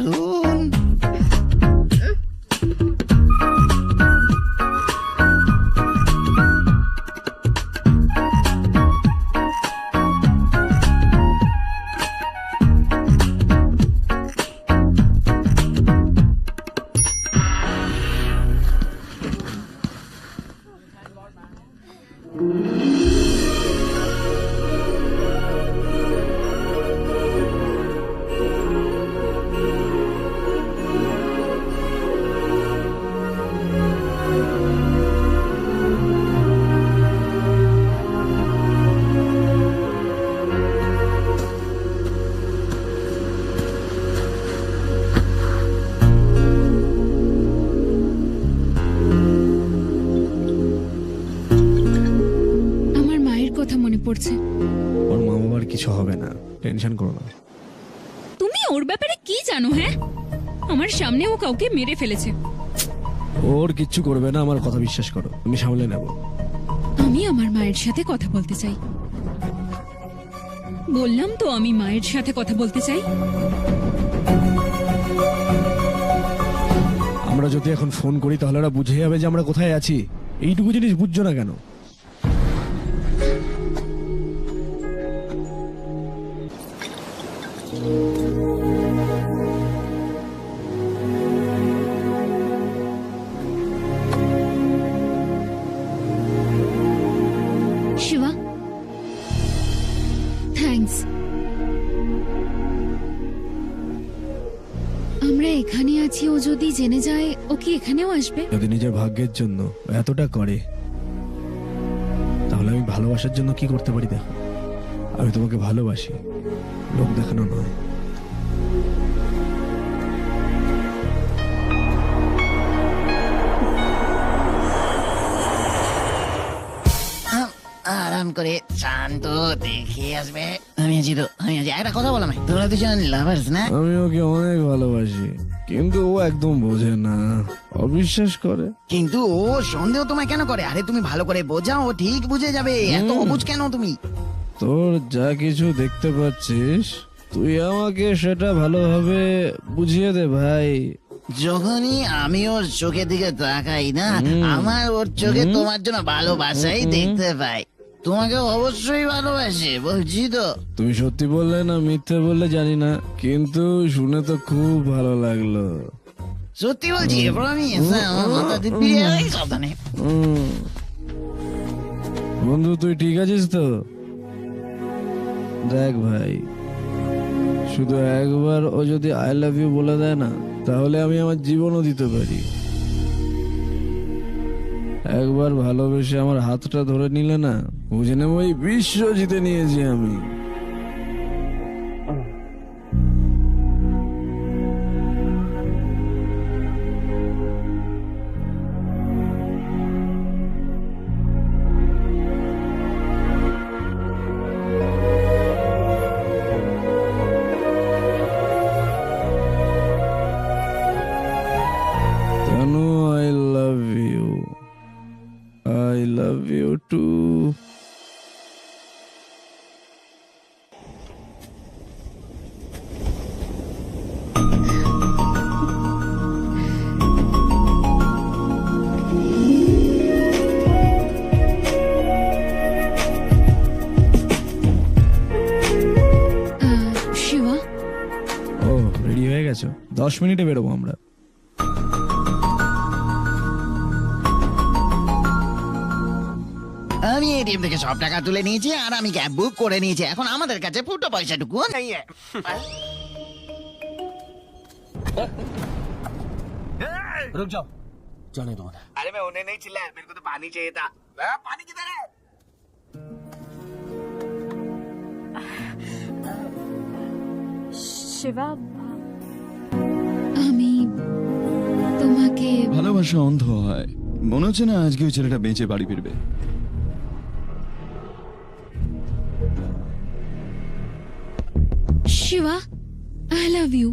দারুণ। আমার মায়ের কথা মনে পড়ছে। ওর মা বাবার কিছু হবে না, টেনশন করো না। তুমি ওর ব্যাপারে কি জানো? হ্যাঁ, আমার সামনে ও কাউকে মেরে ফেলেছে। ওর কিচ্ছু করবে না, আমার কথা বিশ্বাস করো, আমি সামলে নেব। আমি আমার মায়ের সাথে কথা বলতে চাই। বললাম তো আমি মায়ের সাথে কথা বলতে চাই। আমরা যদি এখন ফোন করি তাহলে ওরা বুঝে যাবে যে আমরা কোথায় আছি। এইটুকু জিনিস বুঝছো না কেন? শিবা, থ্যাঙ্কস। আমরা এখানে আছি, ও যদি জেনে যায় ও কি এখানেও আসবে? যদি নিজের ভাগ্যের জন্য ও এতটা করে, তাহলে আমি ভালোবাসার জন্য কি করতে পারি দেখো। আমি তোমাকে ভালোবাসি, লোক দেখানো নয়। আরাম করে শান্ত দেখে আসবে। আমি আছি তো, আমি আছি। একটা কথা বলো, তোমরা দুজন লাভার্স না? আমি ওকে অনেক ভালোবাসি, কিন্তু ও একদম বোঝে না, অবিশ্বাস করে। কিন্তু ও সন্দেহ তোমায় কেন করে? আরে তুমি ভালো করে বোঝাও, ও ঠিক বুঝে যাবে। এত অবুঝ কেন তুমি? তোর যা কিছু দেখতে পাচ্ছিস, তুই আমাকে সেটা ভালোভাবে বুঝিয়ে দে ভাই। যখনই আমি ওর চোখের দিকে তাকাই না, আমার ওর চোখে তোমার জন্য ভালোবাসাই দেখতে পাই। তোমাকে অবশ্যই ভালোবাসে, বলছি তো। তুমি সত্যি বললে না মিথ্যে বললে জানি না, কিন্তু শুনে তো খুব ভালো লাগলো। সত্যি বলছি, প্রমিস। আমার মাথা দিব্যি সাবধানে। উম। বন্ধু তুই ঠিক আছিস তো? দেখ ভাই, শুধু একবার ও যদি আই লাভ ইউ বলে দেয় না, তাহলে আমি আমার জীবনও দিতে পারি। একবার ভালোবেসে আমার হাতটা ধরে নিলে না, বুঝে নেব এই বিশ্ব জিতে নিয়েছি আমি। Tanu, I love you. I love you too. Shiva, ও রেডি হয়ে গেছো? 10 মিনিটে বেরোবো আমরা। আমি এটিএম থেকে সব টাকা তুলে নিয়েছি, আর আমি ক্যাব বুক করে নিয়েছি। এখন আমাদের কাছে ফুটো পয়সাটুকু নেই। रुक जाओ, जाने दो। अरे मैं उन्हें नहीं चिल्लाया, मेरे को तो पानी चाहिए था। पानी किधर है? শিবা, আমি তোমাকে ভালোবাসা অন্ধ হয়। মনে হচ্ছে না আজকে ওই ছেলেটা বেঁচে বাড়ি ফিরবে। Shiva, I love you.